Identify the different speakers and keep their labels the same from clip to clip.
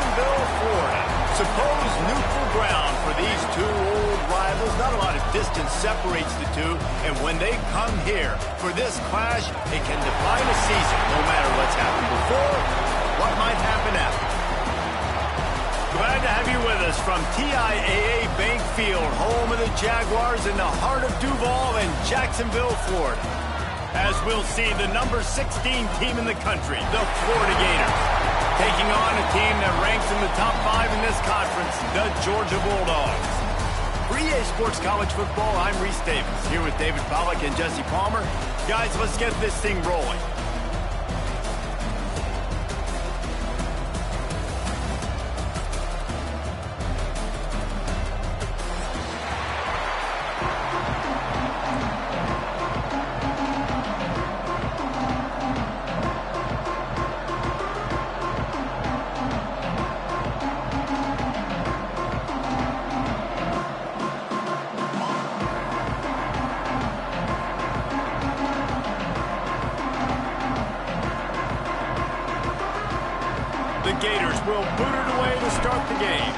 Speaker 1: Jacksonville, Florida. Supposed neutral ground for these two old rivals. Not a lot of distance separates the two, and when they come here for this clash, it can define a season, no matter what's happened before, what might happen after. Glad to have you with us from TIAA Bank Field, home of the Jaguars in the heart of Duval and Jacksonville, Florida. As we'll see, the number 16 team in the country, the Florida Gators, taking on a team that ranks in the top 5 in this conference, the Georgia Bulldogs. For EA Sports College Football, I'm Reese Davis, here with David Pollack and Jesse Palmer. Guys, let's get this thing rolling. The Gators will boot it away to start the game.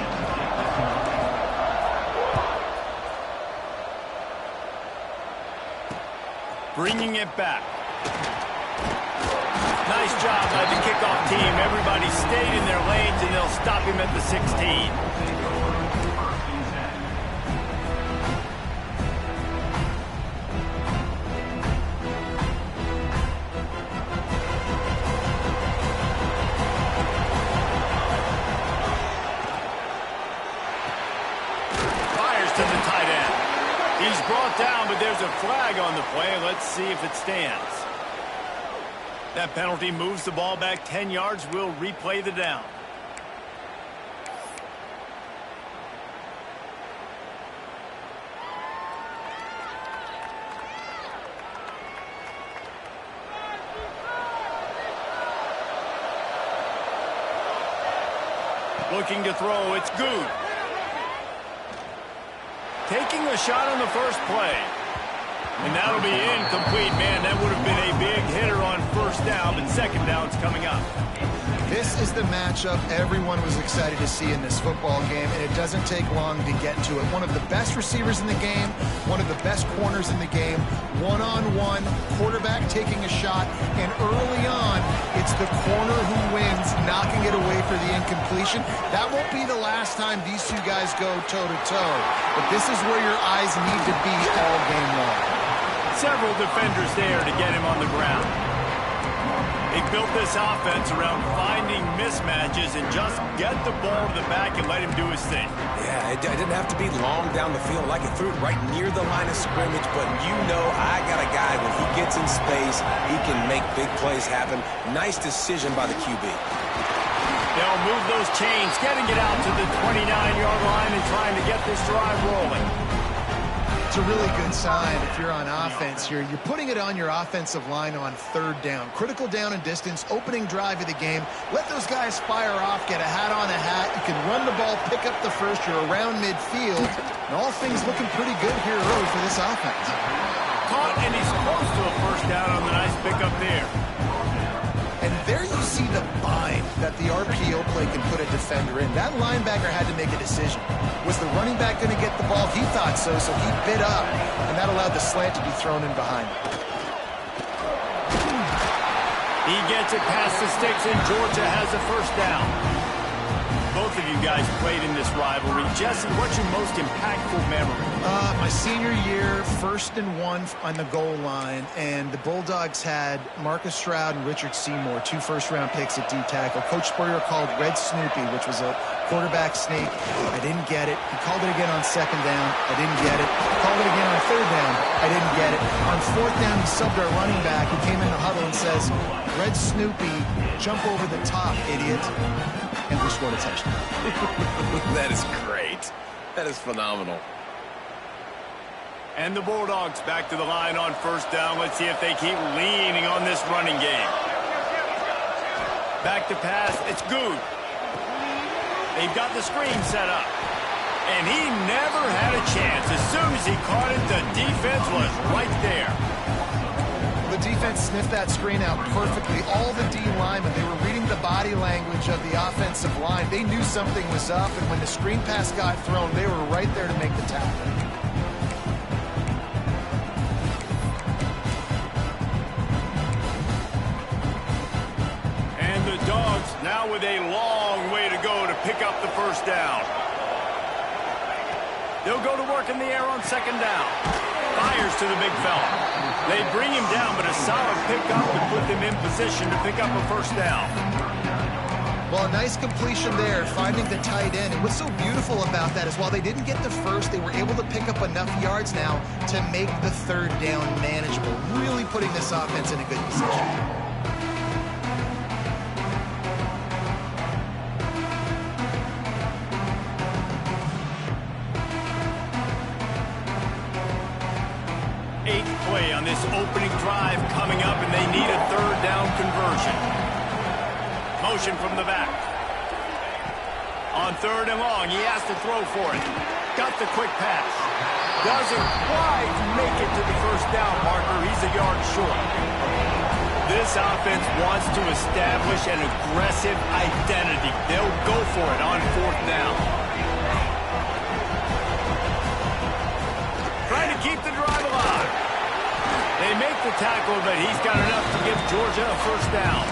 Speaker 1: Bringing it back. Nice job by the kickoff team. Everybody stayed in their lanes, and they'll stop him at the 16. To the tight end. He's brought down, but there's a flag on the play. Let's see if it stands. That penalty moves the ball back 10 yards. We'll replay the down. Looking to throw. It's good. Taking a shot on the first play. And that'll be incomplete. Man, that would have been a big hitter on first down, but second down's coming up.
Speaker 2: This is the matchup everyone was excited to see in this football game, and it doesn't take long to get to it. One of the best receivers in the game, one of the best corners in the game, one-on-one, quarterback taking a shot, and early on, it's the corner who wins, knocking it away for the incompletion. That won't be the last time these two guys go toe-to-toe, but this is where your eyes need to be all game long.
Speaker 1: Several defenders there to get him on the ground. They built this offense around finding mismatches and just get the ball to the back and let him do his thing.
Speaker 3: Yeah, it didn't have to be long down the field. Like it threw it right near the line of scrimmage, but you know I got a guy, when he gets in space, he can make big plays happen. Nice decision by the QB.
Speaker 1: They'll move those chains, getting it out to the 29-yard line and trying to get this drive rolling.
Speaker 2: It's a really good sign if you're on offense here. You're putting it on your offensive line on third down. Critical down and distance, opening drive of the game. Let those guys fire off, get a hat on a hat. You can run the ball, pick up the first. You're around midfield. And all things looking pretty good here early for this offense.
Speaker 1: Caught, and he's close to a first down on the nice pickup there.
Speaker 2: And there you see the bind that the RPO play can put a defender in. That linebacker had to make a decision. Was the running back going to get the ball? He thought so, so he bit up, and that allowed the slant to be thrown in behind him.
Speaker 1: He gets it past the sticks, and Georgia has a first down. Both of you guys played in this rivalry. Jesse, what's your most impactful memory?
Speaker 2: My senior year, 1st and 1 on the goal line, and the Bulldogs had Marcus Stroud and Richard Seymour, 2 first-round picks at D-tackle. Coach Spurrier called Red Snoopy, which was a quarterback sneak. I didn't get it. He called it again on 2nd down. I didn't get it. Called it again on 3rd down. I didn't get it. On 4th down, he subbed our running back, who came in the huddle and says, Red Snoopy, jump over the top, idiot. And we scored a touchdown.
Speaker 3: That is great. That is phenomenal.
Speaker 1: And the Bulldogs back to the line on first down. Let's see if they keep leaning on this running game. Back to pass. It's good. They've got the screen set up. And he never had a chance. As soon as he caught it, the defense was right there.
Speaker 2: The defense sniffed that screen out perfectly. All the D linemen, they were reading the body language of the offensive line. They knew something was up, and when the screen pass got thrown, they were right there to make the tackle.
Speaker 1: And the Dogs now with a long way to go to pick up the first down. They'll go to work in the air on second down. Fires to the big fella. They bring him down, but a solid pickup to put them in position to pick up a first down.
Speaker 2: Well, a nice completion there, finding the tight end. And what's so beautiful about that is while they didn't get the first, they were able to pick up enough yards now to make the third down manageable, really putting this offense in a good position.
Speaker 1: Play on this opening drive coming up, and they need a third down conversion. Motion from the back. On third and long, he has to throw for it. Got the quick pass. Doesn't quite make it to the first down marker. He's a yard short. This offense wants to establish an aggressive identity. They'll go for it on fourth down. Trying to keep the drive alive. They make the tackle, but he's got enough to give Georgia a first down.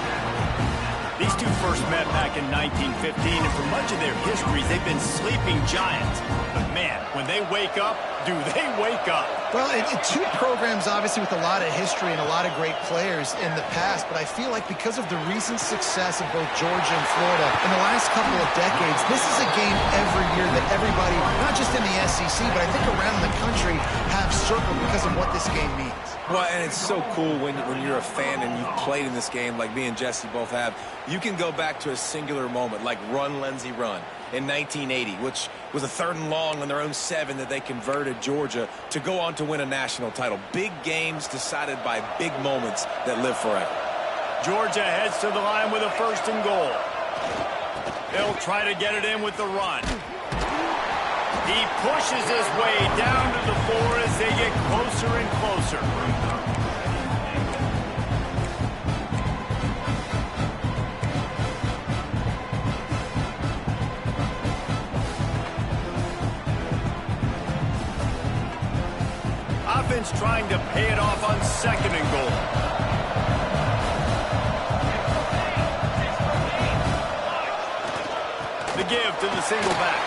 Speaker 1: These two first met back in 1915, and for much of their histories, they've been sleeping giants. But man, when they wake up, do they wake up?
Speaker 2: Well, two programs, obviously, with a lot of history and a lot of great players in the past, but I feel like because of the recent success of both Georgia and Florida in the last couple of decades, this is a game every year that everybody, not just in the SEC, but I think around the country, have circled because of what this game means.
Speaker 3: Well, and it's so cool when you're a fan and you've played in this game like me and Jesse both have. You can go back to a singular moment like Run, Lindsey, Run in 1980, which was a third and long on their own 7 that they converted Georgia to go on to win a national title. Big games decided by big moments that live forever.
Speaker 1: Georgia heads to the line with a first and goal. They'll try to get it in with the run. He pushes his way down to the 4 as they get closer and closer. Offense trying to pay it off on second and goal. The give to the single back.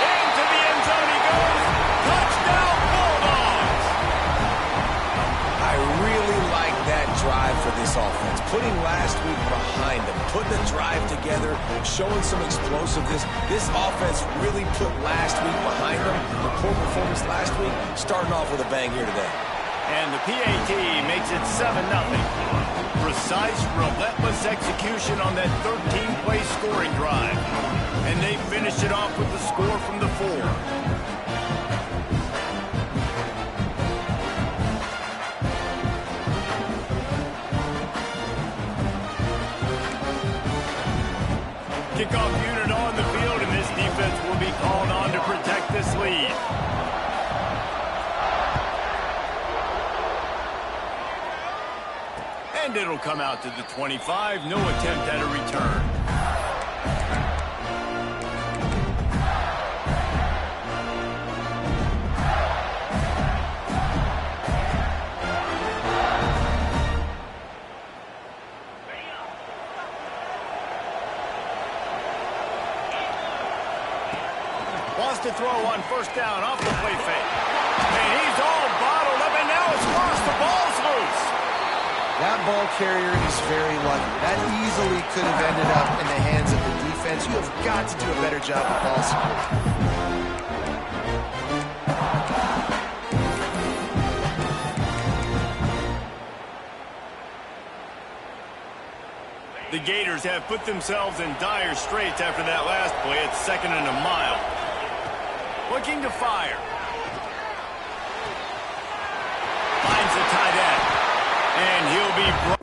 Speaker 1: Into the end zone he goes. Touchdown, Bulldogs!
Speaker 3: I really like that drive for this offense. Putting last week behind them, putting the drive together, showing some explosiveness. This offense really put last week behind them. The poor performance last week, starting off with a bang here today.
Speaker 1: And the PAT makes it 7-0. Precise, relentless execution on that 13-play scoring drive. And they finish it off with the score from the 4. Kickoff unit on the field, and this defense will be called on to protect this lead. And it'll come out to the 25. No attempt at a return. Wants to throw on first down off the play fake. And he's all bottled up, and now it's worse. The ball's loose.
Speaker 2: That ball carrier is very lucky. That easily could have ended up in the hands of the defense. You have got to do a better job of ball security.
Speaker 1: The Gators have put themselves in dire straits after that last play. It's 2nd and a mile. Looking to fire. Finds the tight end. And he'll be brought.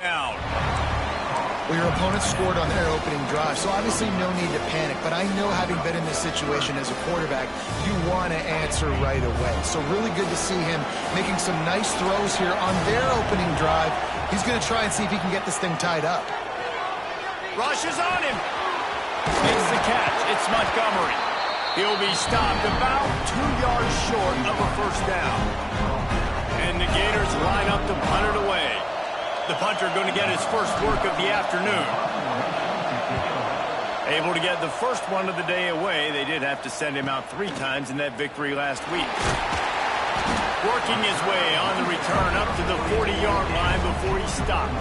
Speaker 1: Out.
Speaker 2: Well, your opponent scored on their opening drive, so obviously no need to panic. But I know, having been in this situation as a quarterback, you want to answer right away. So really good to see him making some nice throws here on their opening drive. He's going to try and see if he can get this thing tied up.
Speaker 1: Rushes on him. Makes the catch. It's Montgomery. He'll be stopped about 2 yards short of a first down. And the Gators line up to punt it away. The punter going to get his first work of the afternoon. Able to get the first one of the day away. They did have to send him out 3 times in that victory last week. Working his way on the return up to the 40-yard line before he stopped.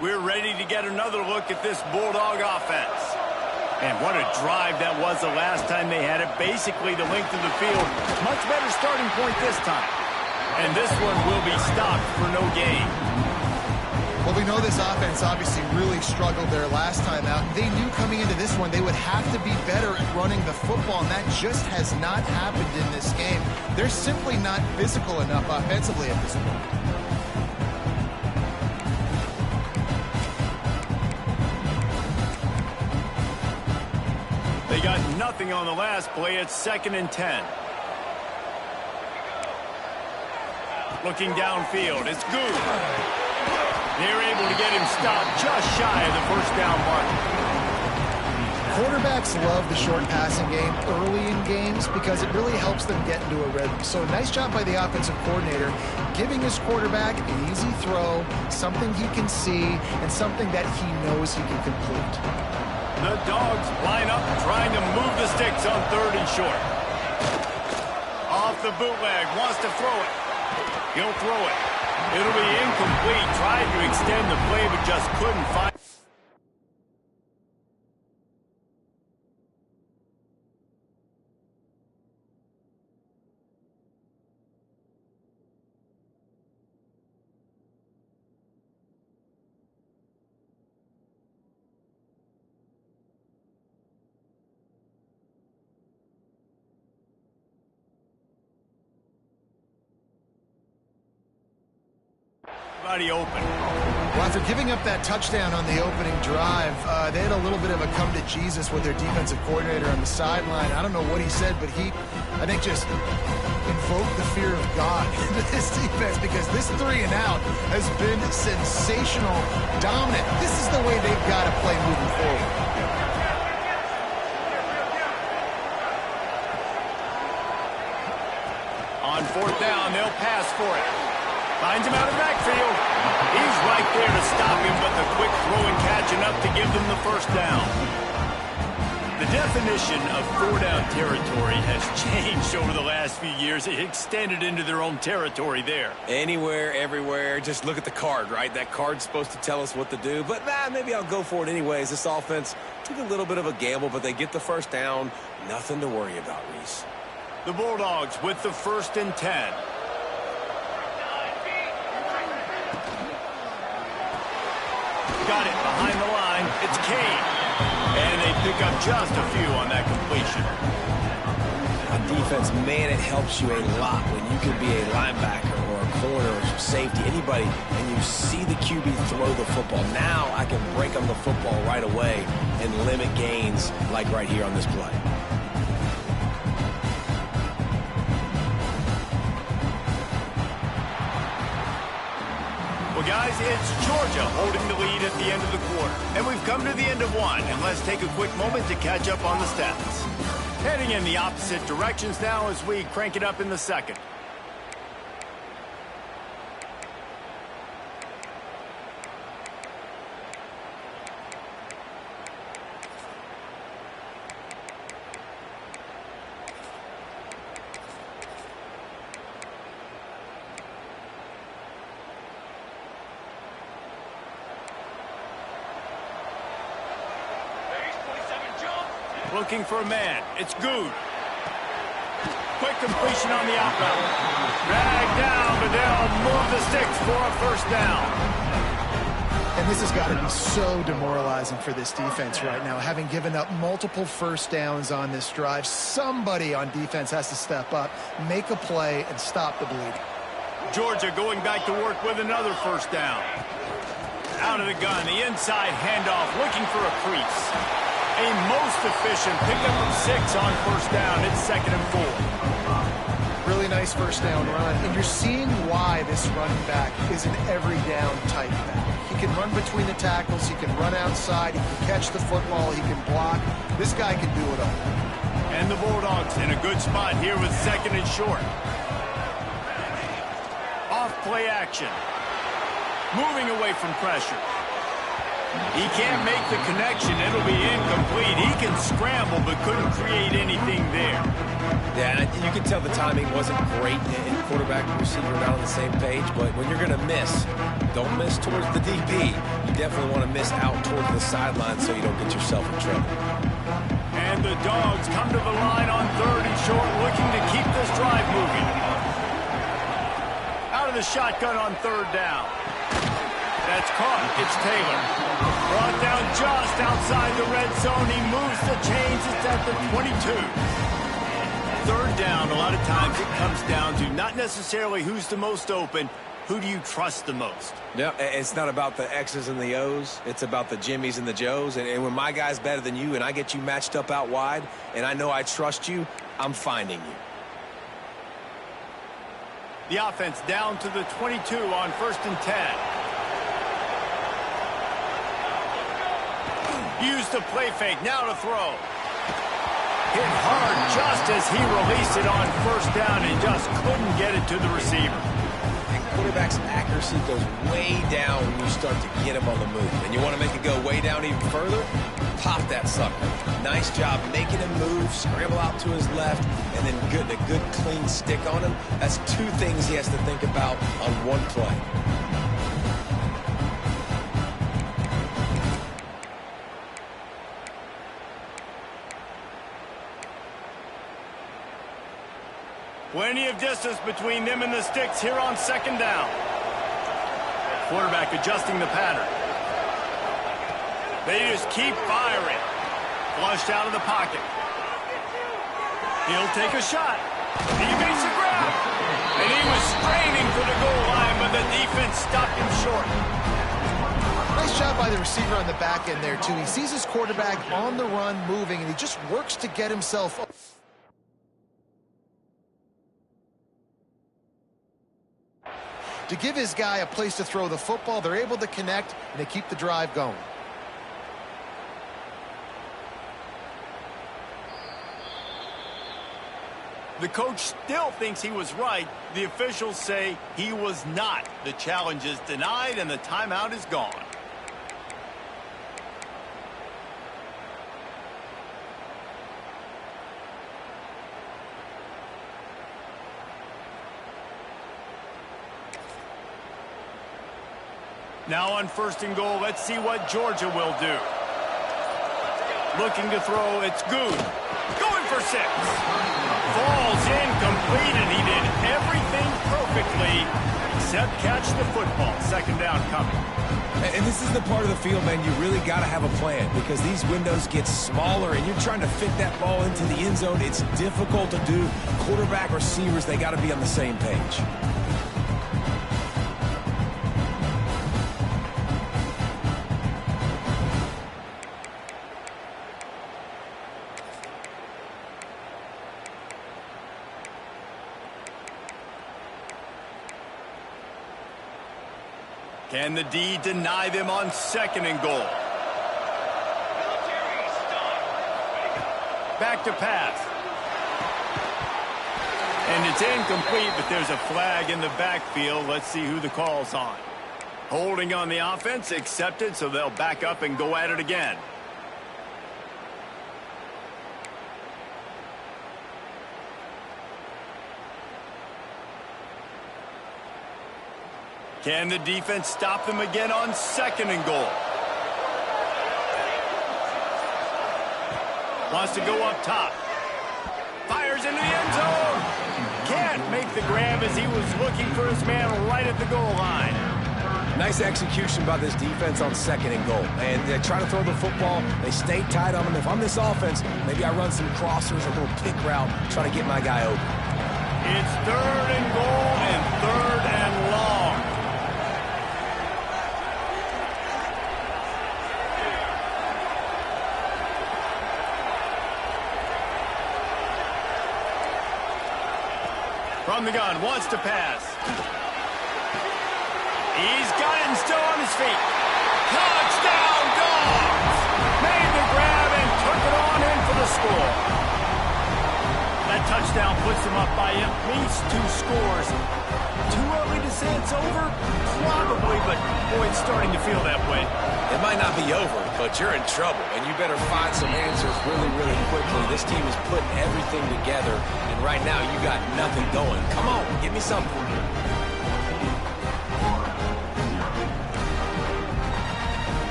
Speaker 1: We're ready to get another look at this Bulldog offense. And what a drive that was the last time they had it. Basically the length of the field. Much better starting point this time. And this one will be stopped for no gain.
Speaker 2: Well, we know this offense obviously really struggled there last time out. They knew coming into this one they would have to be better at running the football, and that just has not happened in this game. They're simply not physical enough offensively at this point.
Speaker 1: They got nothing on the last play. It's 2nd and 10. Looking downfield, it's good. They're able to get him stopped just shy of the first down mark.
Speaker 2: Quarterbacks love the short passing game early in games because it really helps them get into a rhythm. So nice job by the offensive coordinator, giving his quarterback an easy throw, something he can see, and something that he knows he can complete.
Speaker 1: The Dogs line up trying to move the sticks on 3rd and short. Off the bootleg, wants to throw it. He'll throw it. It'll be incomplete. Tried to extend the play, but just couldn't find. Open.
Speaker 2: Well, after giving up that touchdown on the opening drive, they had a little bit of a come to Jesus with their defensive coordinator on the sideline. I don't know what he said, but he, I think, just invoked the fear of God into this defense, because this 3 and out has been sensational, dominant. This is the way they've got to play moving forward.
Speaker 1: On 4th down, they'll pass for it. Finds him out of the backfield. He's right there to stop him, but the quick throw and catch enough to give them the first down. The definition of 4-down territory has changed over the last few years. It extended into their own territory there.
Speaker 3: Anywhere, everywhere. Just look at the card, right? That card's supposed to tell us what to do. But maybe I'll go for it anyways. This offense took a little bit of a gamble, but they get the first down. Nothing to worry about, Reese.
Speaker 1: The Bulldogs with the 1st and 10. Got it behind the line. It's Kane. And they pick up just a few on that completion.
Speaker 3: On defense, man, it helps you a lot when you can be a linebacker or a corner or safety, anybody, and you see the QB throw the football. Now I can break on the football right away and limit gains like right here on this play.
Speaker 1: Well, guys, it's Georgia holding the lead at the end of the quarter. And we've come to the end of one, and let's take a quick moment to catch up on the stats. Heading in the opposite directions now as we crank it up in the second. Looking for a man. It's Good. quick completion on the out route. Dragged down, but they'll move the sticks for a first down.
Speaker 2: And this has got to be so demoralizing for this defense right now, having given up multiple first downs on this drive. Somebody on defense has to step up, make a play, and stop the bleeding.
Speaker 1: Georgia going back to work with another first down. Out of the gun, the inside handoff, looking for a crease. A most efficient pickup of 6 on first down. It's 2nd and 4.
Speaker 2: Really nice first down run, and you're seeing why this running back is an every down type back. He can run between the tackles, he can run outside, he can catch the football, he can block. This guy can do it all.
Speaker 1: And the Bulldogs in a good spot here with 2nd and short. Off play action. Moving away from pressure. He can't make the connection. It'll be incomplete. He can scramble, but couldn't create anything there.
Speaker 3: Yeah, and you can tell the timing wasn't great, and quarterback and receiver not on the same page, but when you're going to miss, don't miss towards the DB. You definitely want to miss out towards the sideline so you don't get yourself in trouble.
Speaker 1: And the Dogs come to the line on 3rd and short, looking to keep this drive moving. Out of the shotgun on 3rd down. That's caught. It's Taylor. Brought down just outside the red zone. He moves the chains. It's at the 22. 3rd down, a lot of times it comes down to not necessarily who's the most open, who do you trust the most?
Speaker 3: Yeah, it's not about the X's and the O's. It's about the Jimmies and the Joes. And when my guy's better than you and I get you matched up out wide and I know I trust you, I'm finding you.
Speaker 1: The offense down to the 22 on 1st and 10. Use the play fake, now to throw. Hit hard just as he released it on 1st down and just couldn't get it to the receiver.
Speaker 3: And quarterback's accuracy goes way down when you start to get him on the move. And you want to make it go way down even further? Pop that sucker. Nice job making him move, scramble out to his left, and then getting a good clean stick on him. That's 2 things he has to think about on one play.
Speaker 1: Plenty of distance between them and the sticks here on 2nd down. Quarterback adjusting the pattern. They just keep firing. Flushed out of the pocket. He'll take a shot. He makes a grab. And he was straining for the goal line, but the defense stopped him short.
Speaker 2: Nice job by the receiver on the back end there, too. He sees his quarterback on the run moving, and he just works to get himself up. To give his guy a place to throw the football, they're able to connect, and they keep the drive going.
Speaker 1: The coach still thinks he was right. The officials say he was not. The challenge is denied, and the timeout is gone. Now on 1st and goal, let's see what Georgia will do. Looking to throw, it's Good. Going for 6. Falls incomplete, and he did everything perfectly except catch the football. 2nd down coming.
Speaker 3: And this is the part of the field, man, you really got to have a plan because these windows get smaller and you're trying to fit that ball into the end zone. It's difficult to do. Quarterback, receivers, they got to be on the same page.
Speaker 1: Can the D deny them on 2nd and goal? Back to pass. And it's incomplete, but there's a flag in the backfield. Let's see who the call's on. Holding on the offense, accepted, so they'll back up and go at it again. Can the defense stop them again on 2nd and goal? Wants to go up top. Fires into the end zone. can't make the grab as he was looking for his man right at the goal line.
Speaker 3: Nice execution by this defense on 2nd and goal. And they try to throw the football. They stay tight on him. If I'm this offense, maybe I run some crossers, a little pick route, try to get my guy open.
Speaker 1: It's 3rd and goal and 3rd and long. From the gun, wants to pass. He's got it and still on his feet. Touchdown, Dogs! Made the grab and took it on in for the score. That touchdown puts them up by at least 2 scores. Too early to say it's over? Probably, but boy, it's starting to feel that way.
Speaker 3: It might not be over, but you're in trouble, and you better find some answers really, really quickly. This team is putting everything together, and right now you got nothing going. Come on, give me something.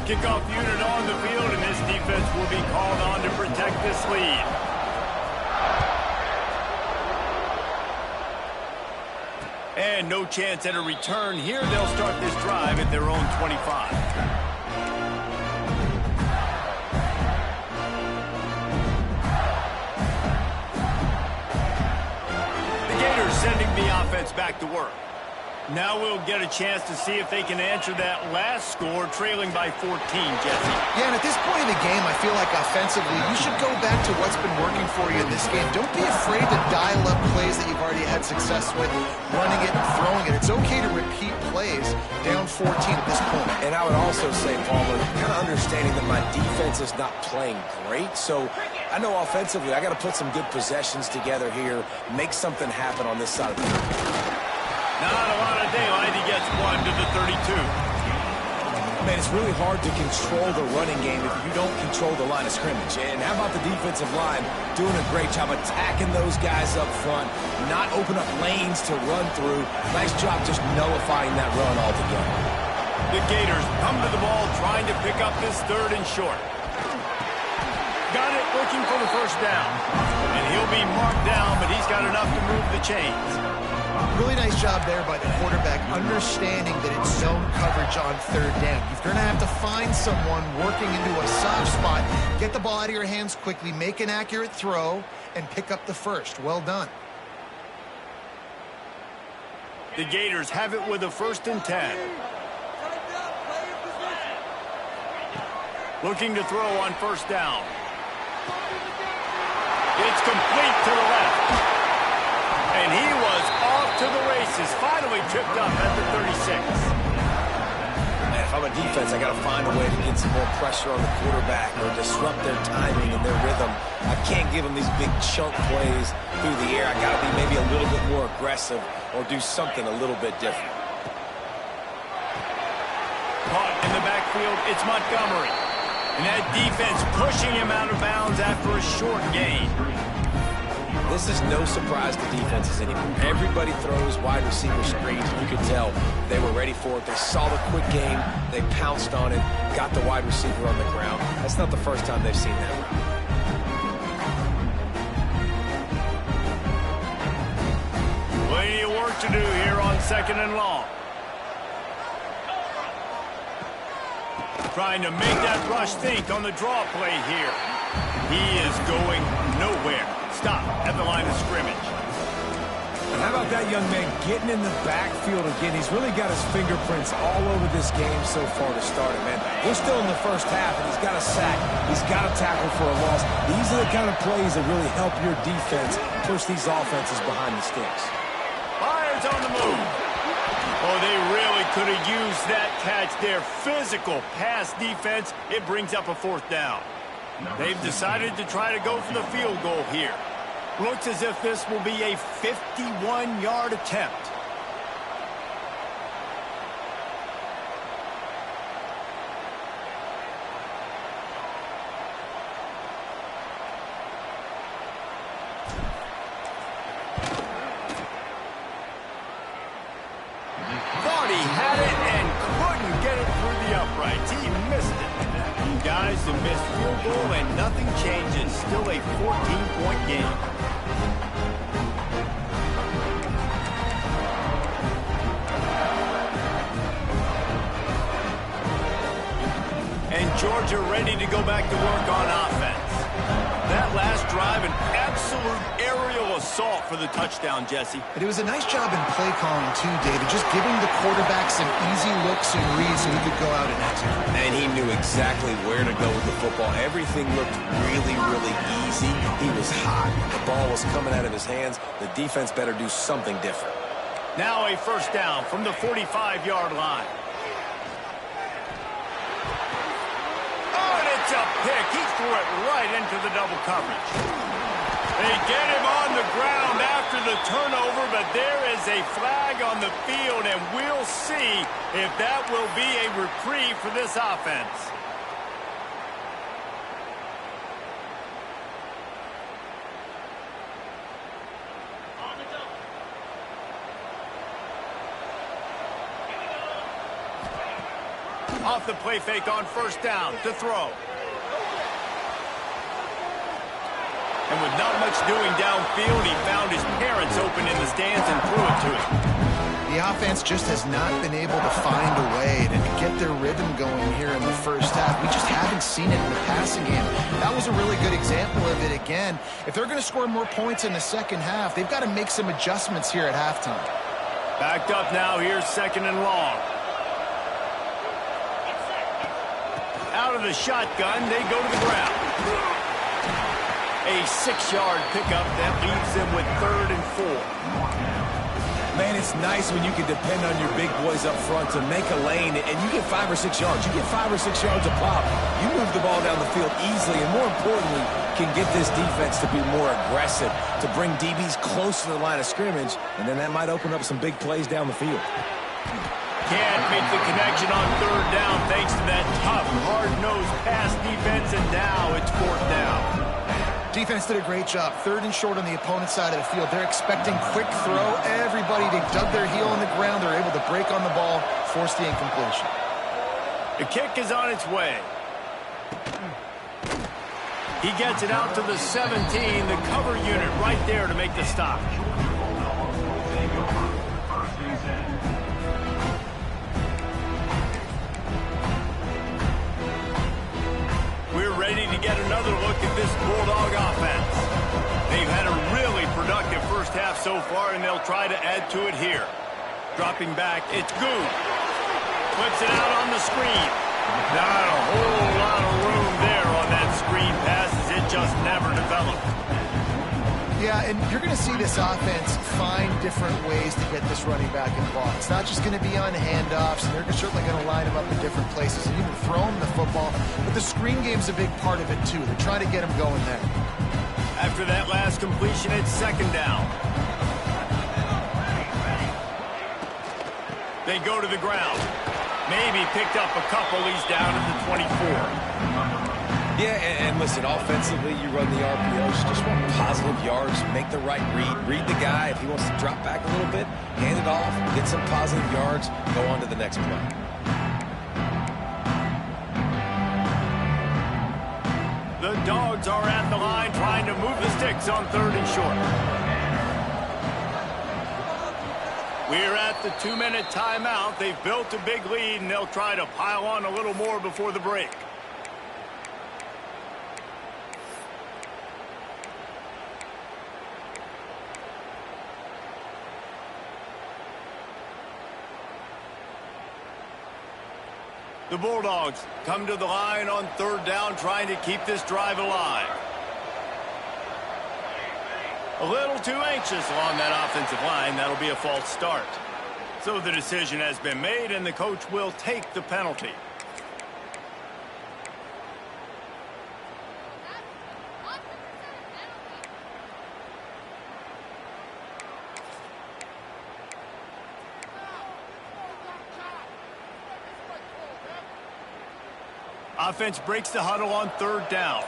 Speaker 1: Kickoff unit on the field, and this defense will be called on to protect this lead. And no chance at a return here. They'll start this drive at their own 25. The Gators sending the offense back to work. Now we'll get a chance to see if they can answer that last score, trailing by 14, Jesse.
Speaker 2: Yeah, and at this point in the game, I feel like offensively, you should go back to what's been working for you in this game. Don't be afraid to dial up plays that you've already had success with, running it and throwing it. It's okay to repeat plays down 14 at this point.
Speaker 3: And I would also say, Palmer, kind of understanding that my defense is not playing great, so I know offensively I got to put some good possessions together here, make something happen on this side of the field.
Speaker 1: Not a lot of daylight. He gets one to the 32.
Speaker 3: Man, it's really hard to control the running game if you don't control the line of scrimmage. And how about the defensive line doing a great job attacking those guys up front, not open up lanes to run through. Nice job just nullifying that run altogether.
Speaker 1: The Gators come to the ball trying to pick up this 3rd and short. Got it looking for the first down. And he'll be marked down, but he's got enough to move the chains.
Speaker 2: Really nice job there by the quarterback, understanding that it's zone coverage on 3rd down. You're going to have to find someone working into a soft spot, get the ball out of your hands quickly, make an accurate throw, and pick up the first. Well done.
Speaker 1: The Gators have it with a 1st and 10. Looking to throw on 1st down. It's complete to the left. And he was off to the races, finally tripped up at the 36.
Speaker 3: Man, if I'm a defense, I got to find a way to get some more pressure on the quarterback or disrupt their timing and their rhythm. I can't give them these big chunk plays through the air. I got to be maybe a little bit more aggressive or do something a little bit different.
Speaker 1: Caught in the backfield, it's Montgomery. And that defense pushing him out of bounds after a short gain.
Speaker 3: This is no surprise to defenses anymore. Everybody throws wide receiver screens. You could tell they were ready for it. They saw the quick game. They pounced on it, got the wide receiver on the ground. That's not the first time they've seen that route.
Speaker 1: Plenty of work to do here on 2nd and long. Trying to make that rush think on the draw play here. He is going nowhere. Stop at the line of scrimmage.
Speaker 3: And how about that young man getting in the backfield again? He's really got his fingerprints all over this game so far to start it, man. We're still in the first half, and he's got a sack. He's got a tackle for a loss. These are the kind of plays that really help your defense push these offenses behind the sticks.
Speaker 1: Fires on the move. Oh, they really could have used that catch there. Physical pass defense. It brings up a 4th down. They've decided to try to go for the field goal here. Looks as if this will be a 51-yard attempt. Thought he had it and couldn't get it through the uprights. He missed it. Guys, the missed field goal and nothing changes. Still a 14-point game. And Georgia ready to go back to work on offense. That last drive, an absolute aerial assault for the touchdown, Jesse.
Speaker 2: But it was a nice job in play calling too, David, just giving the quarterback some easy looks and reads so he could go out and execute.
Speaker 3: And he knew exactly where to go with the football. Everything looked really, really easy. He was hot. The ball was coming out of his hands. The defense better do something different.
Speaker 1: Now a first down from the 45-yard line. A pick. He threw it right into the double coverage. They get him on the ground after the turnover, but there is a flag on the field, and we'll see if that will be a reprieve for this offense. Off the play fake on first down to throw. And with not much doing downfield, he found his parents open in the stands and threw it to him.
Speaker 2: The offense just has not been able to find a way to get their rhythm going here in the first half. We just haven't seen it in the passing game. That was a really good example of it again. If they're going to score more points in the second half, they've got to make some adjustments here at halftime.
Speaker 1: Backed up now, here's second and long. Out of the shotgun, they go to the ground. A 6-yard pickup that leaves them with 3rd and 4.
Speaker 3: Man, it's nice when you can depend on your big boys up front to make a lane, and you get 5 or 6 yards. You get 5 or 6 yards a pop. You move the ball down the field easily, and more importantly, can get this defense to be more aggressive, to bring DBs close to the line of scrimmage, and then that might open up some big plays down the field.
Speaker 1: Can't make the connection on 3rd down thanks to that tough, hard-nosed pass defense, and now it's 4th down.
Speaker 2: Defense did a great job. 3rd and short on the opponent's side of the field. They're expecting quick throw. Everybody, they dug their heel on the ground. They're able to break on the ball, force the incompletion.
Speaker 1: The kick is on its way. He gets it out to the 17. The cover unit right there to make the stop. We're ready to get another look at this Bulldog offense. They've had a really productive first half so far, and they'll try to add to it here. Dropping back, it's Good. Flips it out on the screen. Not a whole lot of room there on that screen pass, as it just never developed.
Speaker 2: Yeah, and you're going to see this offense find different ways to get this running back involved. It's not just going to be on handoffs, and they're certainly going to line him up in different places and even throw him the football. But the screen game's a big part of it, too. They're trying to get him going there.
Speaker 1: After that last completion, it's 2nd down. They go to the ground. Maybe picked up a couple. He's down at the 24.
Speaker 3: Yeah, and listen, offensively, you run the RPOs, just want positive yards, make the right read the guy. If he wants to drop back a little bit, hand it off, get some positive yards, go on to the next play.
Speaker 1: The Dogs are at the line trying to move the sticks on 3rd and short. We're at the 2-minute timeout. They've built a big lead, and they'll try to pile on a little more before the break. The Bulldogs come to the line on 3rd down, trying to keep this drive alive. A little too anxious along that offensive line. That'll be a false start. So the decision has been made, and the coach will take the penalty. Offense breaks the huddle on 3rd down.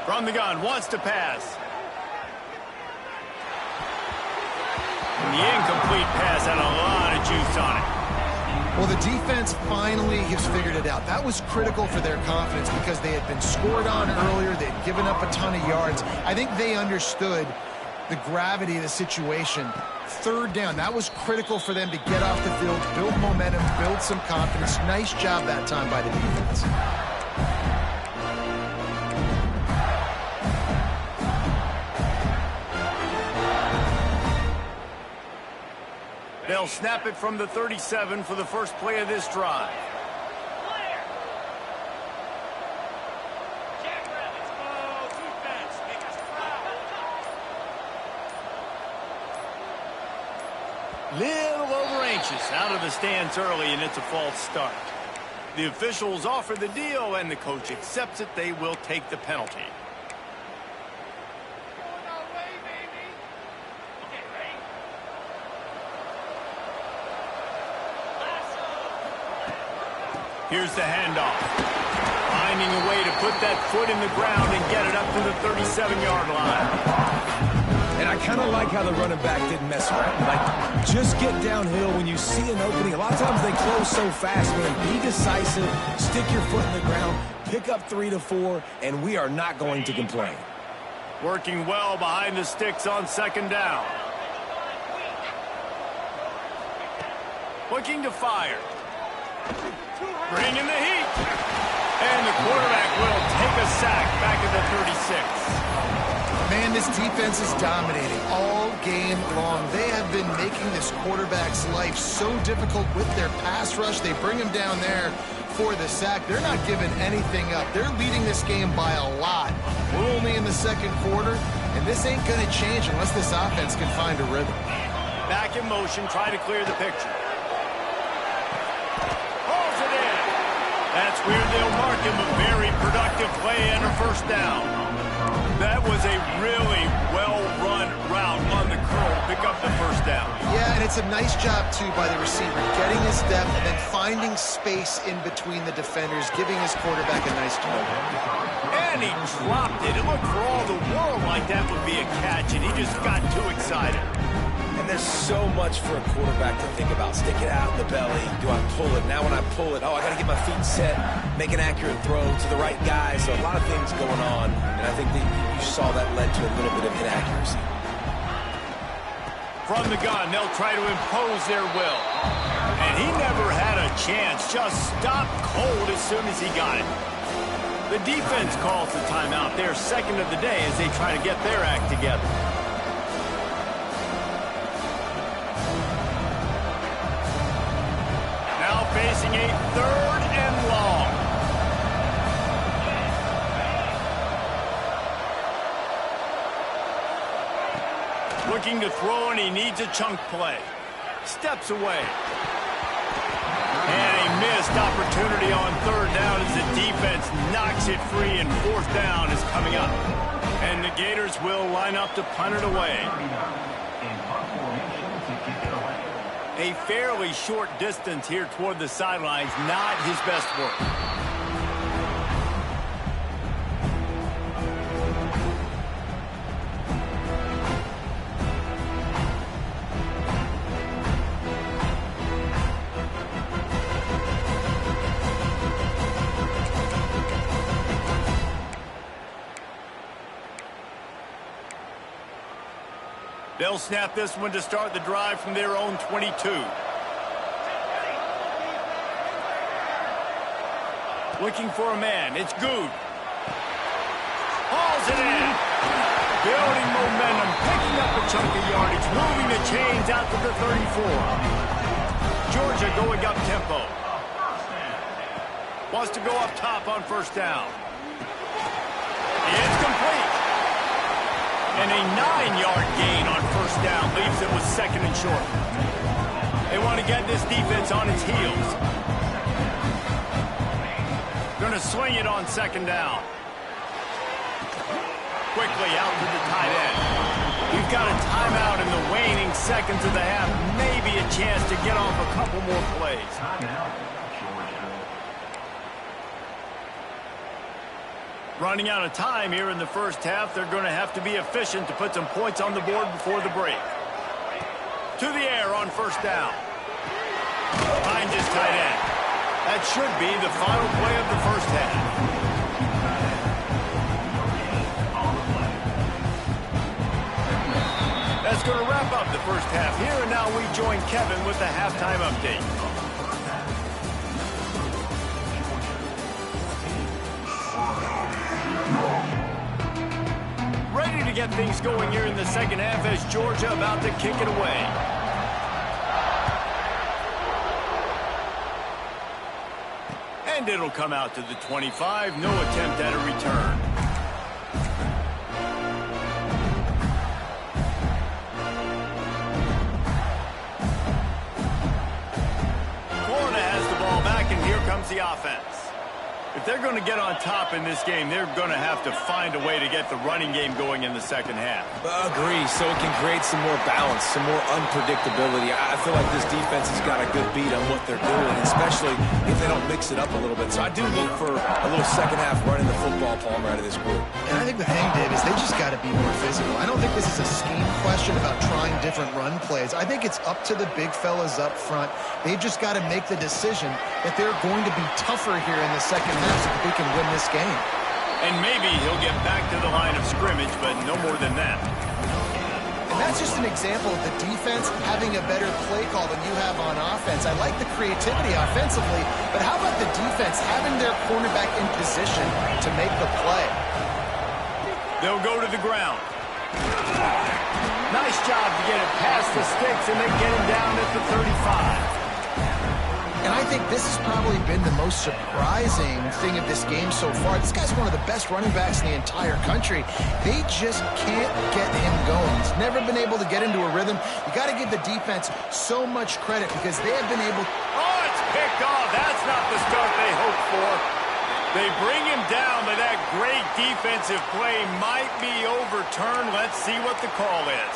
Speaker 1: From the gun, wants to pass. And the incomplete pass had a lot of juice on it.
Speaker 2: Well, the defense finally has figured it out. That was critical for their confidence because they had been scored on earlier. They had given up a ton of yards. I think they understood the gravity of the situation. third down. That was critical for them to get off the field, build momentum, build some confidence. Nice job that time by the defense.
Speaker 1: They'll snap it from the 37 for the first play of this drive. Little over anxious out of the stands early, and it's a false start. The officials offer the deal, and the coach accepts it. They will take the penalty. Here's the handoff. Finding a way to put that foot in the ground and get it up to the 37-yard line.
Speaker 3: And I kind of like how the running back didn't mess around. Like, just get downhill when you see an opening. A lot of times they close so fast, man. Be decisive, stick your foot in the ground, pick up 3 to 4, and we are not going to complain.
Speaker 1: Working well behind the sticks on second down. Looking to fire. Bringing the heat. And the quarterback will take a sack back at the 36.
Speaker 2: Man, this defense is dominating all game long. They have been making this quarterback's life so difficult with their pass rush. They bring him down there for the sack. They're not giving anything up. They're leading this game by a lot. We're only in the second quarter, and this ain't going to change unless this offense can find a rhythm.
Speaker 1: Back in motion, try to clear the picture. Hauls it in. That's weird. They'll mark him a very productive play and a first down. That was a really well-run route on the curl to pick up the first down.
Speaker 2: Yeah, and it's a nice job, too, by the receiver, getting his depth and then finding space in between the defenders, giving his quarterback a nice target.
Speaker 1: And he dropped it. It looked for all the world like that would be a catch, and he just got too excited.
Speaker 3: And there's so much for a quarterback to think about. Stick it out in the belly. Do I pull it? Now when I pull it, I got to get my feet set, make an accurate throw to the right guy. So a lot of things going on, and I think that you saw that led to a little bit of inaccuracy.
Speaker 1: From the gun, they'll try to impose their will. And he never had a chance. Just stopped cold as soon as he got it. The defense calls the timeout. They're second of the day as they try to get their act together. Facing a third and long. Looking to throw, and he needs a chunk play. Steps away. And a missed opportunity on third down as the defense knocks it free, and fourth down is coming up. And the Gators will line up to punt it away. A fairly short distance here toward the sidelines, not his best work. They'll snap this one to start the drive from their own 22. Looking for a man. It's Good. Hauls it in. Building momentum, picking up a chunk of yardage, moving the chains out to the 34. Georgia going up tempo. Wants to go up top on first down. It's complete. And a 9-yard gain on first down leaves it with second and short. They want to get this defense on its heels. Going to swing it on second down. Quickly out to the tight end. We've got a timeout in the waning seconds of the half. Maybe a chance to get off a couple more plays. Running out of time here in the first half. They're going to have to be efficient to put some points on the board before the break. To the air on first down. Finds his tight end. That should be the final play of the first half. That's going to wrap up the first half here, and now we join Kevin with the halftime update. Ready to get things going here in the second half as Georgia about to kick it away. And it'll come out to the 25. No attempt at a return. Florida has the ball back, and here comes the offense. If they're going to get on top in this game, they're going to have to find a way to get the running game going in the second half.
Speaker 3: Agree, so it can create some more balance, some more unpredictability. I feel like this defense has got a good beat on what they're doing, especially if they don't mix it up a little bit. So I do look for a little second half running the football, Palmer, out of this group.
Speaker 2: And I think the thing, Dave, is they just got to be more physical. I don't think this is a scheme question about trying different run plays. I think it's up to the big fellas up front. They've just got to make the decision that they're going to be tougher here in the second half so that they can win this game.
Speaker 1: And maybe he'll get back to the line of scrimmage, but no more than that.
Speaker 2: And that's just an example of the defense having a better play call than you have on offense. I like the creativity offensively, but how about the defense having their cornerback in position to make the play?
Speaker 1: They'll go to the ground. Nice job to get it past the sticks, and they get him down at the 35.
Speaker 2: And I think this has probably been the most surprising thing of this game so far. This guy's one of the best running backs in the entire country. They just can't get him going. He's never been able to get into a rhythm. You got to give the defense so much credit because they have been able...
Speaker 1: Oh, it's picked off. That's not the start they hoped for. They bring him down, but that great defensive play might be overturned. Let's see what the call is.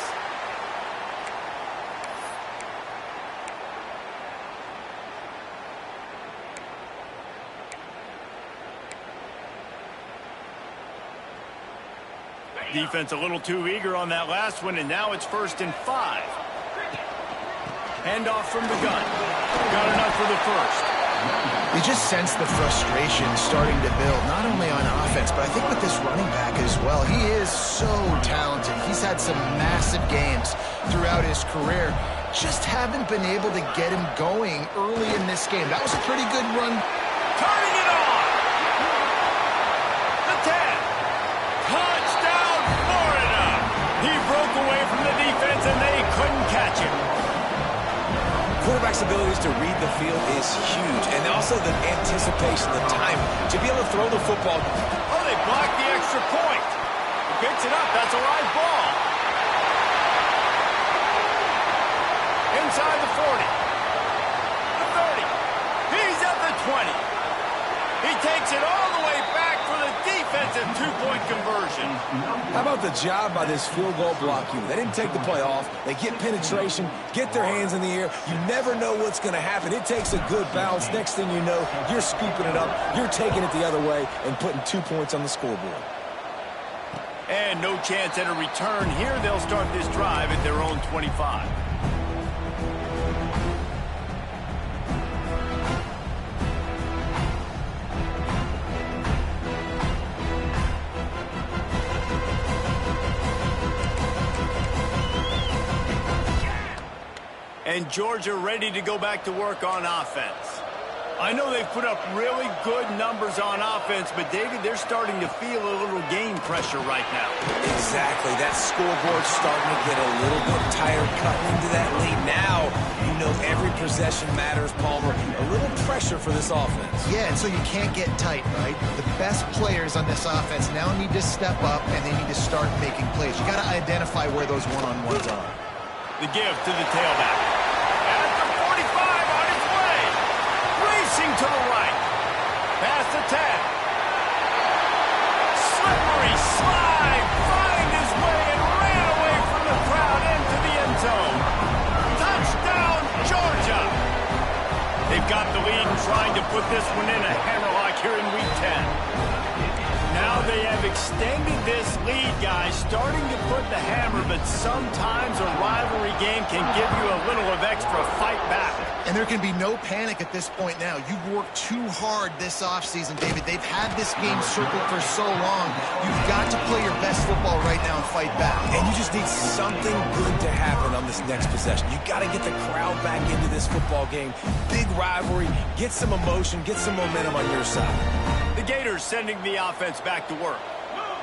Speaker 1: Defense a little too eager on that last one, and now it's 1st and 5. Handoff from the gun. Got enough for the first.
Speaker 2: You just sense the frustration starting to build, not only on offense, but I think with this running back as well. He is so talented. He's had some massive games throughout his career. Just haven't been able to get him going early in this game. That was a pretty good run.
Speaker 1: Turning it on. The 10. Touchdown, Florida. He broke away from the defense, and they couldn't catch him.
Speaker 3: Quarterback's abilities to read the field is huge, and also the anticipation, the time to be able to throw the football.
Speaker 1: Oh, they blocked the extra point. He picks it up. That's a live ball. Inside the 40. The 30. He's at the 20. He takes it all the way back for the defensive two-point conversion.
Speaker 3: How about the job by this field goal block unit? They didn't take the play off. They get penetration, get their hands in the air. You never know what's going to happen. It takes a good bounce. Next thing you know, you're scooping it up. You're taking it the other way and putting 2 points on the scoreboard.
Speaker 1: And no chance at a return here. They'll start this drive at their own 25. And Georgia ready to go back to work on offense. I know they've put up really good numbers on offense, but, David, they're starting to feel a little game pressure right now.
Speaker 3: Exactly. That scoreboard's starting to get a little bit tired cutting into that lead. Now, you know every possession matters, Palmer. A little pressure for this offense.
Speaker 2: Yeah, and so you can't get tight, right? The best players on this offense now need to step up, and they need to start making plays. You got to identify where those one-on-ones are.
Speaker 1: The give to the tailback. At the 45 on his way. Racing to the right. Past the 10. Slippery slide. Find his way and ran away from the crowd into the end zone. Touchdown, Georgia. They've got the lead and trying to put this one in a hammerlock here in Week 10. Now they have extended this lead, guys, starting to put the hammer, but sometimes a rivalry game can give you a little of extra fight back.
Speaker 2: And there can be no panic at this point now. You've worked too hard this offseason, David. They've had this game circled for so long. You've got to play your best football right now and fight back.
Speaker 3: And you just need something good to happen on this next possession. You got to get the crowd back into this football game. Big rivalry. Get some emotion. Get some momentum on your side.
Speaker 1: The Gators sending the offense back to work.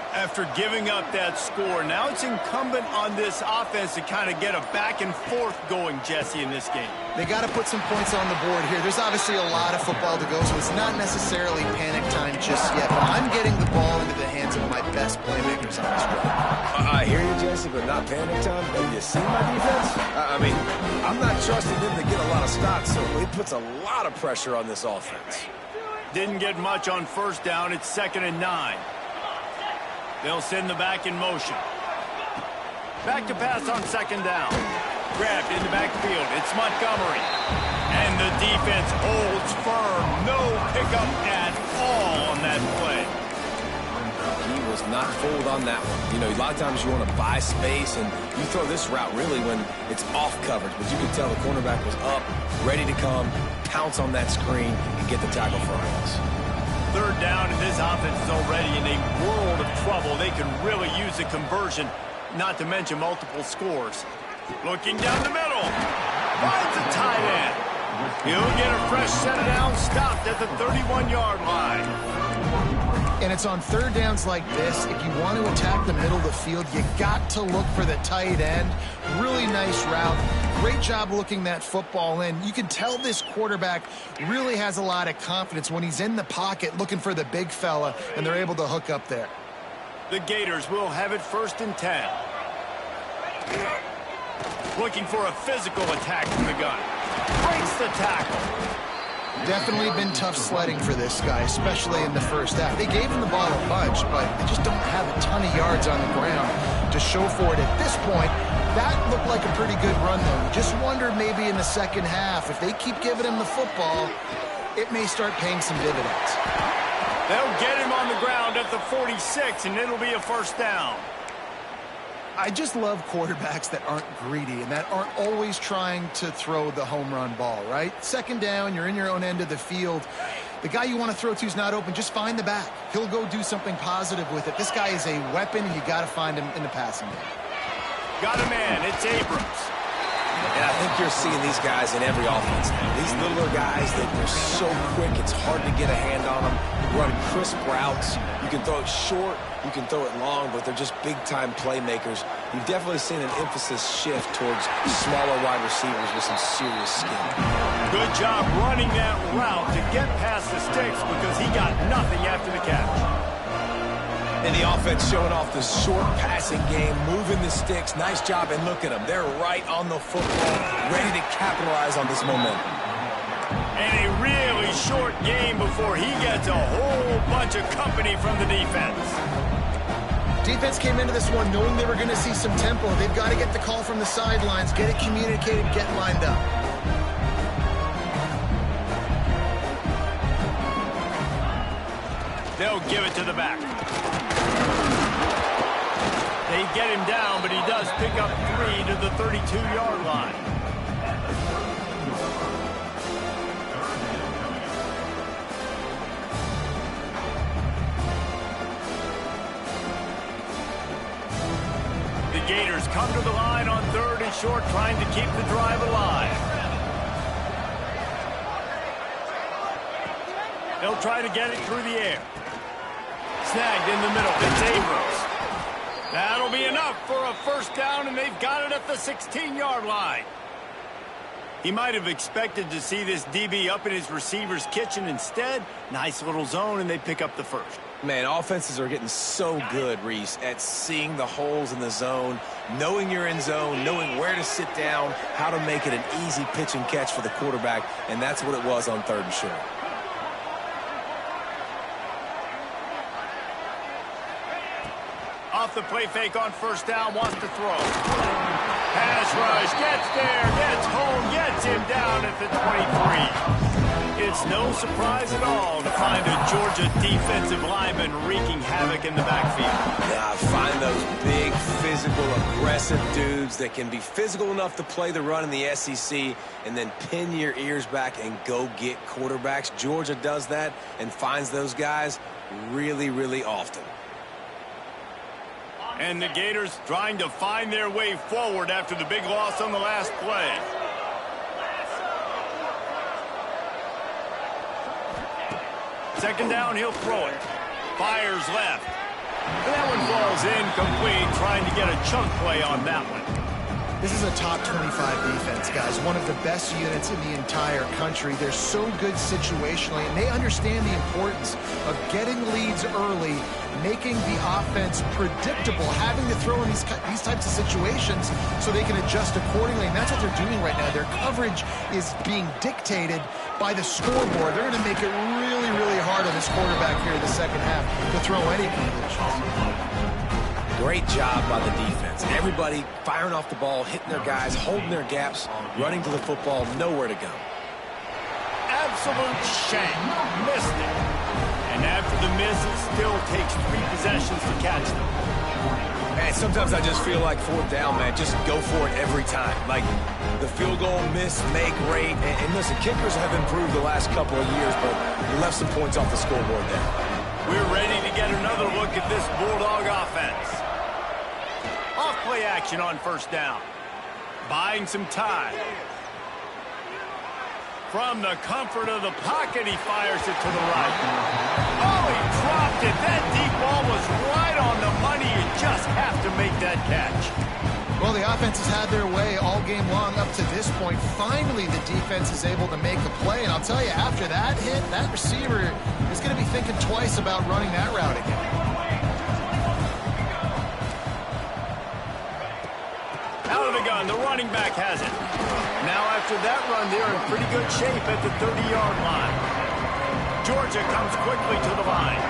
Speaker 1: After giving up that score, now it's incumbent on this offense to kind of get a back and forth going, Jesse, in this game.
Speaker 2: They got to put some points on the board here. There's obviously a lot of football to go, so it's not necessarily panic time just yet. But I'm getting the ball into the hands of my best playmakers on this drive.
Speaker 3: I hear you, Jesse, but not panic time. Have you seen my defense? I mean, I'm not trusting them to get a lot of stops, so it puts a lot of pressure on this offense.
Speaker 1: Didn't get much on first down. It's 2nd and 9. They'll send the back in motion. Back to pass on 2nd down. Grabbed in the backfield. It's Montgomery. And the defense holds firm. No pickup at all on that play.
Speaker 3: He was not fooled on that one. You know, a lot of times you want to buy space, and you throw this route really when it's off coverage. But you can tell the cornerback was up, ready to come, pounce on that screen, and get the tackle for a loss.
Speaker 1: 3rd down, and this offense is already in a world of trouble. They can really use a conversion, not to mention multiple scores. Looking down the middle. Finds a tight end. He'll get a fresh set of downs, stopped at the 31-yard line.
Speaker 2: And it's on 3rd downs like this. If you want to attack the middle of the field, you got to look for the tight end. Really nice route. Great job looking that football in. You can tell this quarterback really has a lot of confidence when he's in the pocket looking for the big fella, and they're able to hook up there.
Speaker 1: The Gators will have it 1st and 10. Looking for a physical attack from the gun. Breaks the tackle.
Speaker 2: Definitely been tough sledding for this guy, especially in the first half. They gave him the ball a bunch, but they just don't have a ton of yards on the ground to show for it at this point. That looked like a pretty good run, though. Just wondered maybe in the second half, if they keep giving him the football, it may start paying some dividends.
Speaker 1: They'll get him on the ground at the 46, and it'll be a 1st down.
Speaker 2: I just love quarterbacks that aren't greedy and that aren't always trying to throw the home run ball, right? 2nd down, you're in your own end of the field. The guy you want to throw to is not open. Just find the back. He'll go do something positive with it. This guy is a weapon, and you got to find him in the passing game.
Speaker 1: Got a man. It's Abrams.
Speaker 3: And I think you're seeing these guys in every offense now. These littler guys, they're so quick, it's hard to get a hand on them. Run crisp routes. You can throw it short, you can throw it long, but they're just big-time playmakers. You've definitely seen an emphasis shift towards smaller wide receivers with some serious skill.
Speaker 1: Good job running that route to get past the sticks because he got nothing after the catch.
Speaker 3: And the offense showing off the short passing game, moving the sticks. Nice job, and look at them. They're right on the football, ready to capitalize on this momentum.
Speaker 1: And a really short game before he gets a whole bunch of company from the defense.
Speaker 2: Defense came into this one knowing they were going to see some tempo. They've got to get the call from the sidelines, get it communicated, get lined up.
Speaker 1: They'll give it to the back. They get him down, but he does pick up 3 to the 32-yard line. The Gators come to the line on 3rd and short, trying to keep the drive alive. They'll try to get it through the air. Snagged in the middle. It's Abrams. That'll be enough for a 1st down, and they've got it at the 16-yard line. He might have expected to see this DB up in his receiver's kitchen. Instead, nice little zone, and they pick up the 1st.
Speaker 3: Man, offenses are getting so good, Reese, at seeing the holes in the zone, knowing you're in zone, knowing where to sit down, how to make it an easy pitch and catch for the quarterback, and that's what it was on 3rd and short.
Speaker 1: Off the play fake on 1st down, wants to throw. Pass rush, gets there, gets home, gets him down at the 23. it's no surprise at all to find a Georgia defensive lineman wreaking havoc in the backfield.
Speaker 3: Yeah, find those big, physical, aggressive dudes that can be physical enough to play the run in the SEC and then pin your ears back and go get quarterbacks. Georgia does that and finds those guys really, really often.
Speaker 1: And the Gators trying to find their way forward after the big loss on the last play. Second down, he'll throw it. Fires left. And that one falls incomplete, trying to get a chunk play on that one.
Speaker 2: This is a top 25 defense, guys. One of the best units in the entire country. They're so good situationally, and they understand the importance of getting leads early, making the offense predictable, having to throw in these types of situations so they can adjust accordingly. And that's what they're doing right now. Their coverage is being dictated by the scoreboard. They're going to make it really, really hard on this quarterback here in the second half to throw any conditions.
Speaker 3: Great job by the defense. Everybody firing off the ball, hitting their guys, holding their gaps, running to the football, nowhere to go.
Speaker 1: Absolute shank. Missed it. And after the miss, it still takes 3 possessions to catch them.
Speaker 3: Man, sometimes I just feel like fourth down, man. Just go for it every time. Like the field goal miss, make rate. And listen, kickers have improved the last couple of years, but left some points off the scoreboard there.
Speaker 1: We're ready to get another look at this Bulldog offense. Off-play action on first down. Buying some time. From the comfort of the pocket, he fires it to the right. Oh, he dropped it. That deep ball was right on the money. You just have to make that catch.
Speaker 2: Well, the offense has had their way all game long up to this point. Finally, the defense is able to make a play. And I'll tell you, after that hit, that receiver is going to be thinking twice about running that route again.
Speaker 1: Out of the gun, the running back has it. Now after that run, they're in pretty good shape at the 30-yard line. Georgia comes quickly to the line.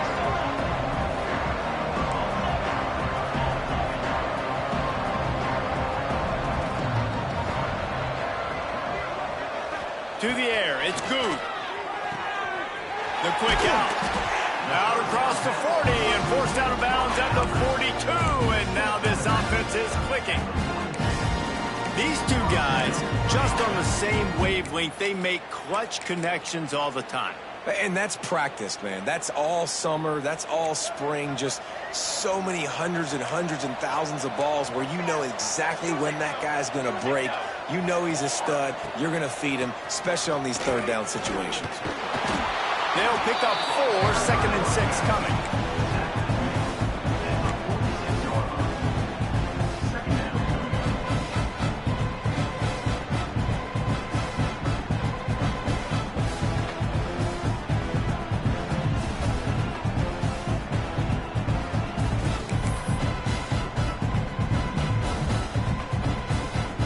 Speaker 1: To the air, it's Good. The quick out. Out across the 40 and forced out of bounds at the 42. And now this offense is clicking. These two guys, just on the same wavelength, they make clutch connections all the time.
Speaker 3: And that's practice, man. That's all summer. That's all spring. Just so many hundreds and thousands of balls where you know exactly when that guy's going to break. You know he's a stud. You're going to feed him, especially on these third down situations.
Speaker 1: They'll pick up 4, 2nd and 6 coming.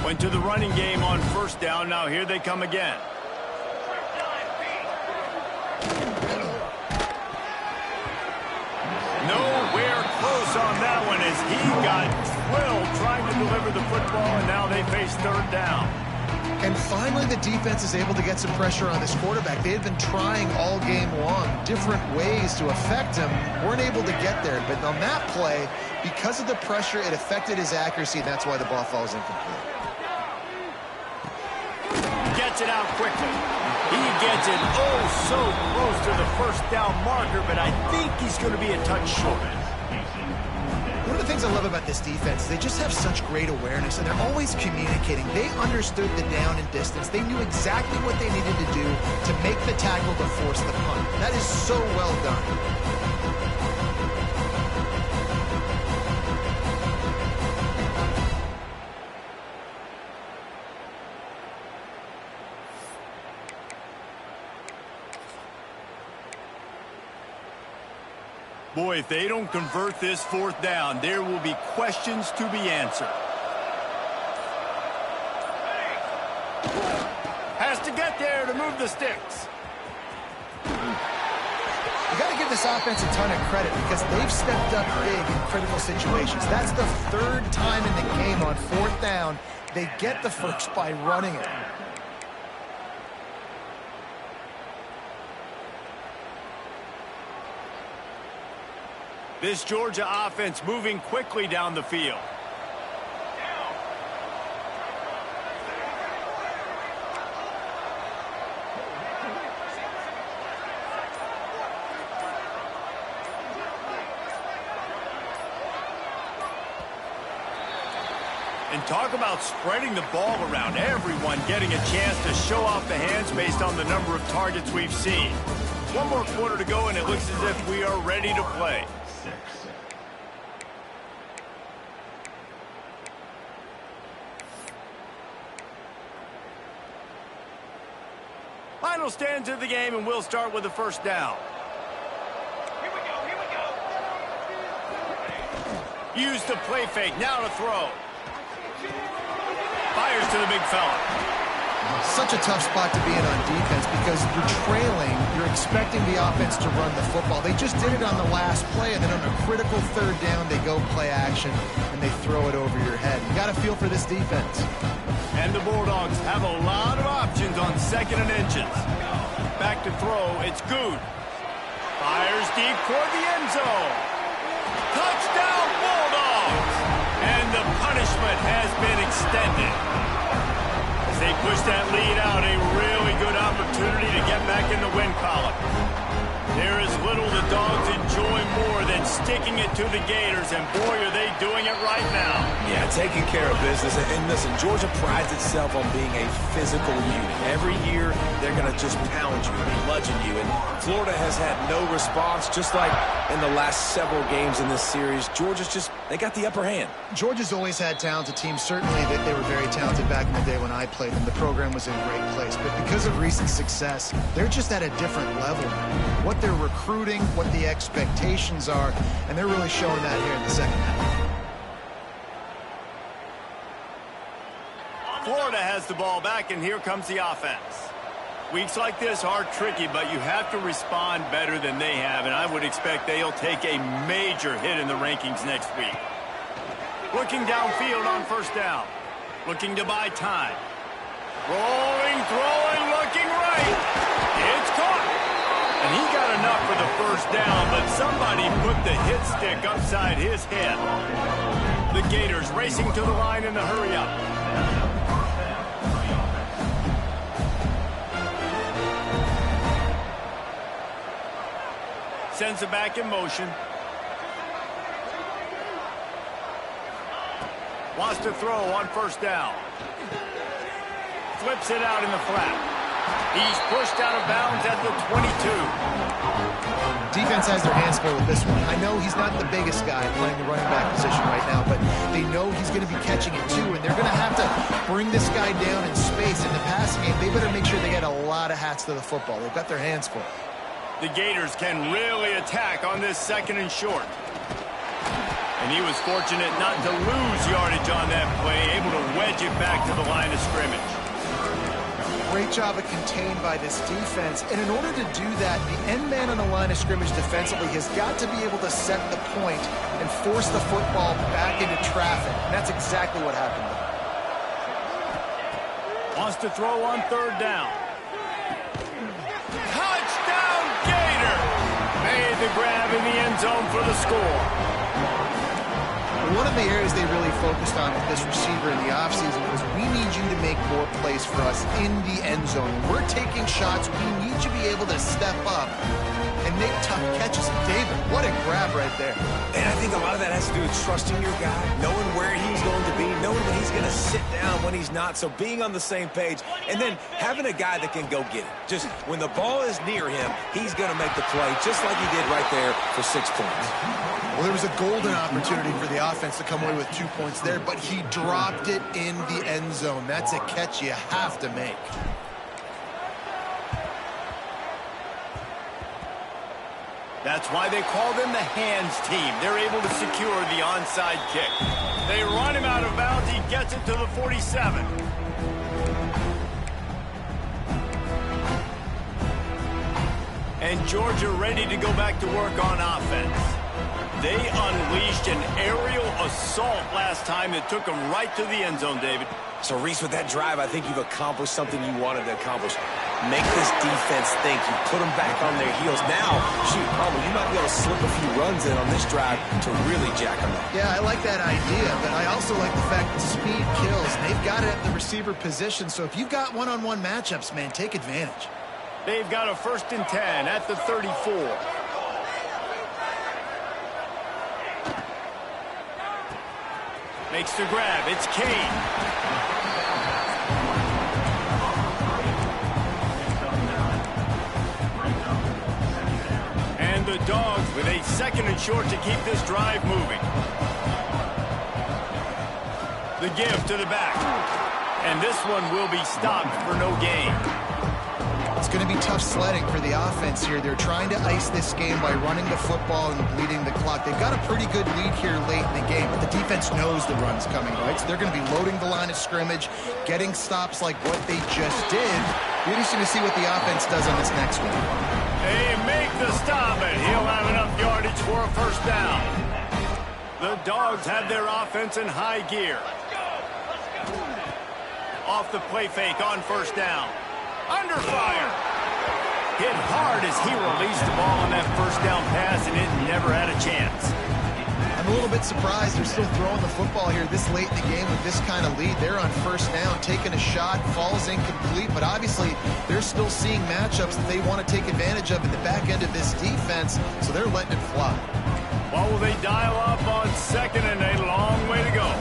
Speaker 1: Went to the running game on first down. Now here they come again. Nowhere close on that one as he got drilled trying to deliver the football, and now they face third down.
Speaker 2: And finally, the defense is able to get some pressure on this quarterback. They had been trying all game long different ways to affect him. Weren't able to get there. But on that play, because of the pressure, it affected his accuracy, and that's why the ball falls incomplete.
Speaker 1: Gets it out quickly. He gets it so close to the first down marker, but I think he's going to be a touch short.
Speaker 2: One of the things I love about this defense, they just have such great awareness, and they're always communicating. They understood the down and distance. They knew exactly what they needed to do to make the tackle to force the punt. That is so well done.
Speaker 1: Boy, if they don't convert this fourth down, there will be questions to be answered. Has to get there to move the sticks.
Speaker 2: You got to give this offense a ton of credit because they've stepped up big in critical situations. That's the 3rd time in the game on fourth down. They get the first by running it.
Speaker 1: This Georgia offense moving quickly down the field. And talk about spreading the ball around. Everyone getting a chance to show off the hands based on the number of targets we've seen. One more quarter to go, and it looks as if we are ready to play. Final stands of the game, and we'll start with the first down.
Speaker 4: Here we go.
Speaker 1: Use the play fake. Now to throw. Fires to the big fella.
Speaker 2: Such a tough spot to be in on defense because you're trailing, you're expecting the offense to run the football. They just did it on the last play, and then on a critical third down, they go play action, and they throw it over your head. You got to feel for this defense.
Speaker 1: And the Bulldogs have a lot of options on 2nd and inches. Back to throw, it's Good. Fires deep toward the end zone. Touchdown, Bulldogs! And the punishment has been extended. As they push that lead out, a really good opportunity to get back in the win column. There is little the Dogs enjoy more than sticking it to the Gators, and boy, are they doing it right now.
Speaker 3: Yeah, taking care of business. And listen, Georgia prides itself on being a physical unit. Every year, they're going to just pound you and bludgeon you. And Florida has had no response, just like in the last several games in this series. Georgia's just, they got the upper hand.
Speaker 2: Georgia's always had talented teams. Certainly that they were very talented back in the day when I played them. The program was in a great place. But because of recent success, they're just at a different level. What they're recruiting, what the expectations are, and they're really showing that here in the second half.
Speaker 1: Florida has the ball back, and here comes the offense. Weeks like this are tricky, but you have to respond better than they have, and I would expect they'll take a major hit in the rankings next week. Looking downfield on first down. Looking to buy time. Rolling, throwing, looking right. It's caught. And he got enough for the first down, but somebody put the hit stick upside his head. The Gators racing to the line in the hurry up. Sends it back in motion. Wants to throw on first down. Flips it out in the flat. He's pushed out of bounds at the 22.
Speaker 2: Defense has their hands full with this one. I know he's not the biggest guy playing the running back position right now, but they know he's going to be catching it too, and they're going to have to bring this guy down in space. In the passing game, they better make sure they get a lot of hats to the football. They've got their hands full.
Speaker 1: The Gators can really attack on this 2nd and short. And he was fortunate not to lose yardage on that play, able to wedge it back to the line of scrimmage.
Speaker 2: Great job of contained by this defense. And in order to do that, the end man on the line of scrimmage defensively has got to be able to set the point and force the football back into traffic. And that's exactly what happened there.
Speaker 1: Wants to throw on third down. Touchdown, Gator! Made the grab in the end zone for the score.
Speaker 2: One of the areas they really focused on with this receiver in the offseason was we need you to make more plays for us in the end zone. We're taking shots. We need you to be able to step up and make tough catches. David, what a grab right there.
Speaker 3: And I think a lot of that has to do with trusting your guy, knowing where he's going to be, knowing that he's going to sit down when he's not, so being on the same page, and then having a guy that can go get it. Just when the ball is near him, he's going to make the play just like he did right there for 6 points.
Speaker 2: Well, there was a golden opportunity for the offense to come away with 2 points there, but he dropped it in the end zone. That's a catch you have to make.
Speaker 1: That's why they call them the hands team. They're able to secure the onside kick. They run him out of bounds. He gets it to the 47. And Georgia ready to go back to work on offense. They unleashed an aerial assault last time that took them right to the end zone, David.
Speaker 3: So, Reese, with that drive, I think you've accomplished something you wanted to accomplish. make this defense think. You put them back on their heels. Now, shoot, you might be able to slip a few runs in on this drive to really jack them up.
Speaker 2: Yeah, I like that idea, but I also like the fact that speed kills. They've got it at the receiver position, so if you've got one-on-one matchups, man, take advantage.
Speaker 1: They've got a 1st and 10 at the 34. Makes the grab. It's Kane. And the Dogs with a 2nd and short to keep this drive moving. The give to the back. And this one will be stopped for no gain.
Speaker 2: It's going to be tough sledding for the offense here. They're trying to ice this game by running the football and bleeding the clock. They've got a pretty good lead here late in the game, but the defense knows the run's coming, right? So they're going to be loading the line of scrimmage, getting stops like what they just did. Be interesting to see what the offense does on this next one.
Speaker 1: They make the stop, and he'll have enough yardage for a 1st down. The Dogs have their offense in high gear. Off the play fake on 1st down. Under fire. Hit hard as he released the ball on that 1st down pass, and it never had a chance.
Speaker 2: I'm a little bit surprised they're still throwing the football here this late in the game with this kind of lead. They're on 1st down, taking a shot, falls incomplete, but obviously they're still seeing matchups that they want to take advantage of in the back end of this defense, so they're letting it fly.
Speaker 1: Well, will they dial up on 2nd and a long way to go?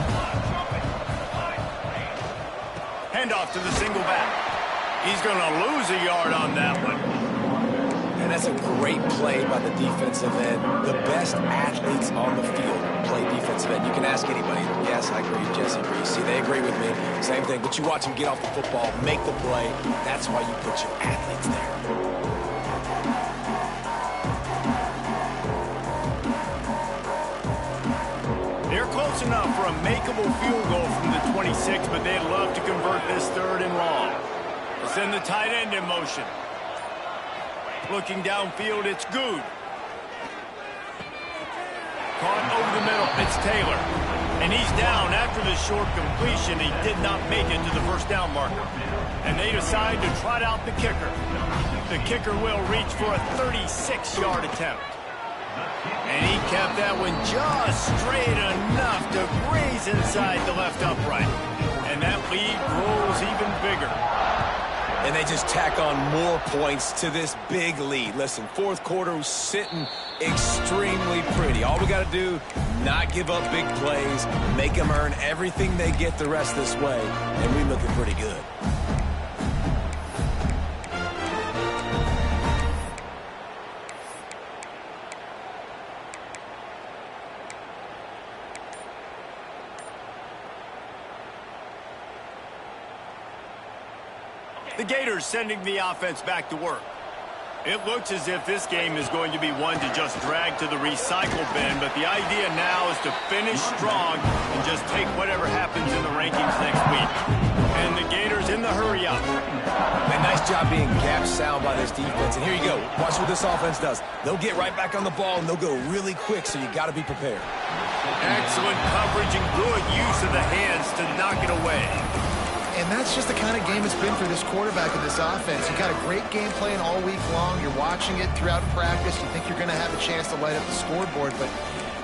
Speaker 1: Handoff to the single back. He's going to lose a yard on that one.
Speaker 3: And that's a great play by the defensive end. The best athletes on the field play defensive end. You can ask anybody. Yes, I agree. Jesse agrees. See, they agree with me. Same thing. But you watch them get off the football, make the play. That's why you put your athletes there.
Speaker 1: They're close enough for a makeable field goal from the 26, but they'd love to convert this 3rd and long. Send the tight end in motion. Looking downfield, it's Good. Caught over the middle, it's Taylor. And he's down after the short completion. He did not make it to the 1st down marker. And they decide to trot out the kicker. The kicker will reach for a 36-yard attempt. And he kept that one just straight enough to graze inside the left upright. And that lead grows even bigger.
Speaker 3: And they just tack on more points to this big lead. Listen, 4th quarter was sitting extremely pretty. All we got to do, not give up big plays, make them earn everything they get the rest this way, and we're looking pretty good.
Speaker 1: The Gators sending the offense back to work. It looks as if this game is going to be one to just drag to the recycle bin, but the idea now is to finish strong and just take whatever happens in the rankings next week. And the Gators in the hurry up.
Speaker 3: Man, nice job being gap sound by this defense. And here you go. Watch what this offense does. They'll get right back on the ball, and they'll go really quick, so you got to be prepared.
Speaker 1: Excellent coverage and good use of the hands to knock it away.
Speaker 2: And that's just the kind of game it's been for this quarterback and this offense. You got a great game plan all week long. You're watching it throughout practice. You think you're going to have a chance to light up the scoreboard, but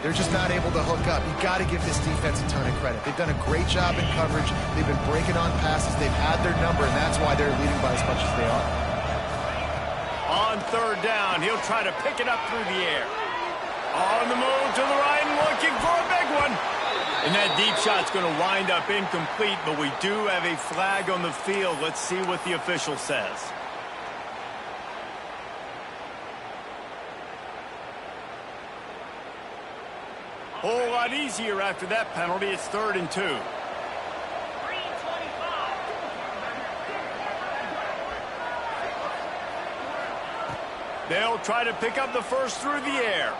Speaker 2: they're just not able to hook up. You've got to give this defense a ton of credit. They've done a great job in coverage. They've been breaking on passes. They've had their number, and that's why they're leading by as much as they are.
Speaker 1: On 3rd down, he'll try to pick it up through the air. On the move to the right and looking for a big one. And that deep shot's going to wind up incomplete, but we do have a flag on the field. Let's see what the official says. Whole lot easier after that penalty. It's 3rd and 2. They'll try to pick up the 1st through the air.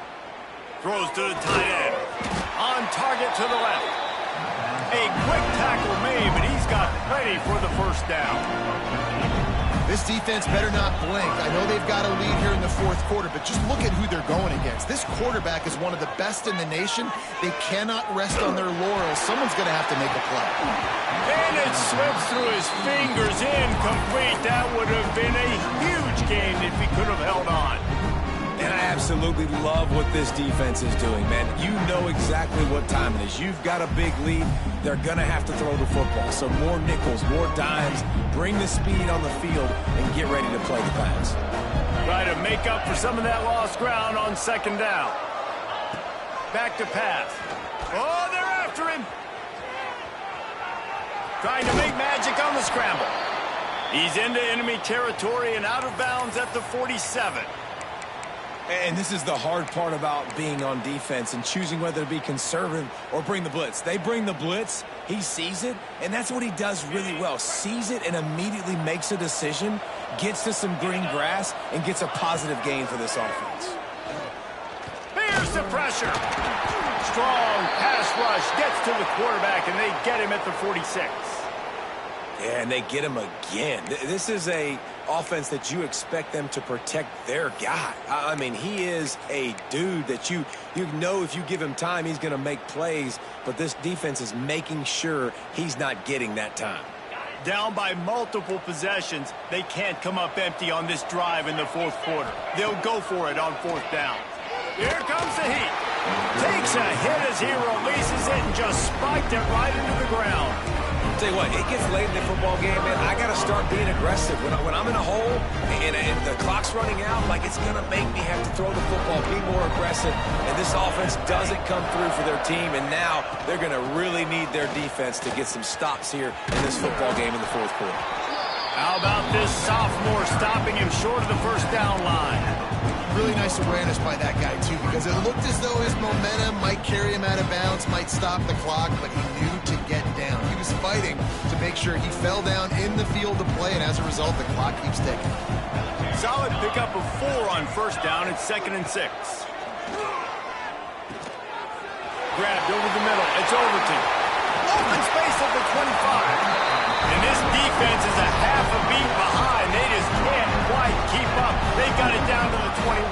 Speaker 1: Throws to the tight end. On target to the left. A quick tackle made, but he's got plenty for the 1st down.
Speaker 2: This defense better not blink. I know they've got a lead here in the 4th quarter, but just look at who they're going against. This quarterback is one of the best in the nation. They cannot rest on their laurels. Someone's going to have to make a play.
Speaker 1: And it slips through his fingers, incomplete. That would have been a gained if he could have held on.
Speaker 3: And I absolutely love what this defense is doing, man. You know exactly what time it is. You've got a big lead. They're going to have to throw the football. So more nickels, more dimes, bring the speed on the field, and get ready to play the pass.
Speaker 1: Try to make up for some of that lost ground on second down. Back to pass. Oh, they're after him. Trying to make magic on the scramble. He's into enemy territory and out of bounds at the 47.
Speaker 3: And this is the hard part about being on defense and choosing whether to be conservative or bring the blitz. They bring the blitz, he sees it, and that's what he does really well. Sees it and immediately makes a decision, gets to some green grass, and gets a positive gain for this offense.
Speaker 1: Here's the pressure. Strong pass rush gets to the quarterback, and they get him at the 46.
Speaker 3: Yeah, and they get him again. This is a offense that you expect them to protect their guy. I mean, he is a dude that you know if you give him time, he's going to make plays, but this defense is making sure he's not getting that time.
Speaker 1: Down by multiple possessions, they can't come up empty on this drive in the fourth quarter. They'll go for it on fourth down. Here comes the heat. Takes a hit as he releases it and just spiked it right into the ground.
Speaker 3: Tell you what, it gets late in the football game, man. I got to start being aggressive. When I'm in a hole and the clock's running out, like it's going to make me have to throw the football, be more aggressive. And this offense doesn't come through for their team, and now they're going to really need their defense to get some stops here in this football game in the fourth quarter.
Speaker 1: How about this sophomore stopping him short of the first down line?
Speaker 2: Really nice awareness by that guy, too, because it looked as though his momentum might carry him out of bounds, might stop the clock, but he knew to get down. He was fighting to make sure he fell down in the field to play, and as a result, the clock keeps ticking.
Speaker 1: Solid pickup of 4 on first down. It's 2nd and 6. Grabbed over the middle. It's Overton. Open space at the 25. And this defense is a half a beat behind. They just can't quite keep up. They got it down to the 21.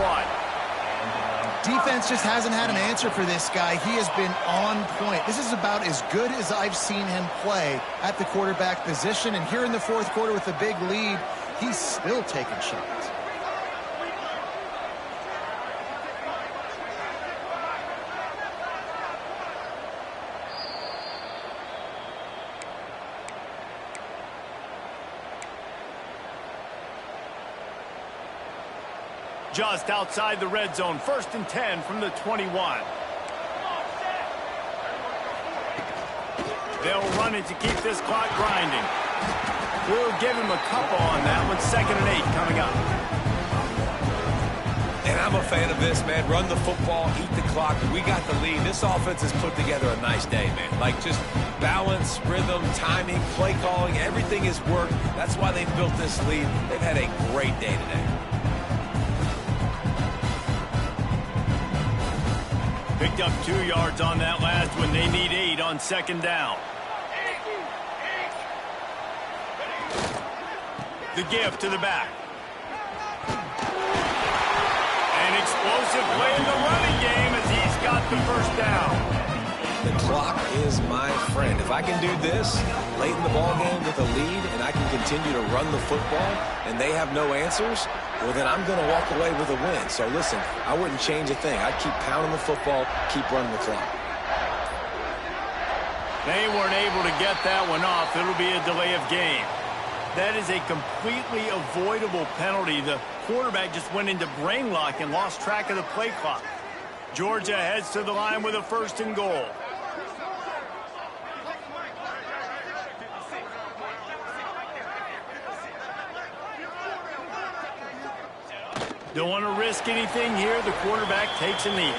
Speaker 2: Defense just hasn't had an answer for this guy. He has been on point. This is about as good as I've seen him play at the quarterback position. And here in the fourth quarter with a big lead, he's still taking shots.
Speaker 1: Just outside the red zone, 1st and 10 from the 21. They'll run it to keep this clock grinding. We'll give him a couple on that one. 2nd and 8 coming up.
Speaker 3: And I'm a fan of this, man. Run the football, eat the clock. We got the lead. This offense has put together a nice day, man. Like just balance, rhythm, timing, play calling, everything has worked. That's why they've built this lead. They've had a great day today.
Speaker 1: Picked up 2 yards on that last one. They need 8 on 2nd down. The give to the back. An explosive play in the running game as he's got the first down.
Speaker 3: The clock is my friend. If I can do this late in the ball game with a lead and I can continue to run the football and they have no answers, well, then I'm going to walk away with a win. So, listen, I wouldn't change a thing. I'd keep pounding the football, keep running the clock.
Speaker 1: They weren't able to get that one off. It'll be a delay of game. That is a completely avoidable penalty. The quarterback just went into brain lock and lost track of the play clock. Georgia heads to the line with a 1st and goal. Don't want to risk anything here. The quarterback takes a knee.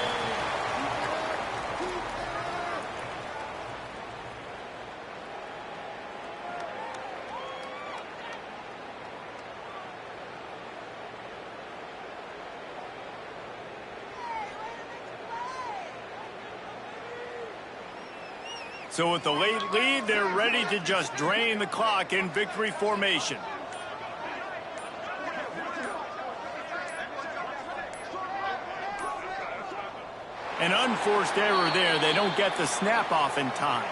Speaker 1: So with the late lead, they're ready to just drain the clock in victory formation. An unforced error there. They don't get the snap off in time.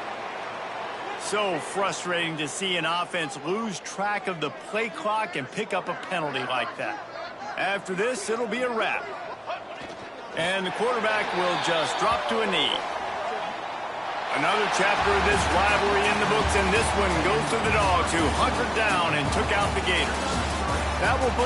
Speaker 1: So frustrating to see an offense lose track of the play clock and pick up a penalty like that. After this, it'll be a wrap. And the quarterback will just drop to a knee. Another chapter of this rivalry in the books, and this one goes to the Dogs, who hunkered down and took out the Gators. That will put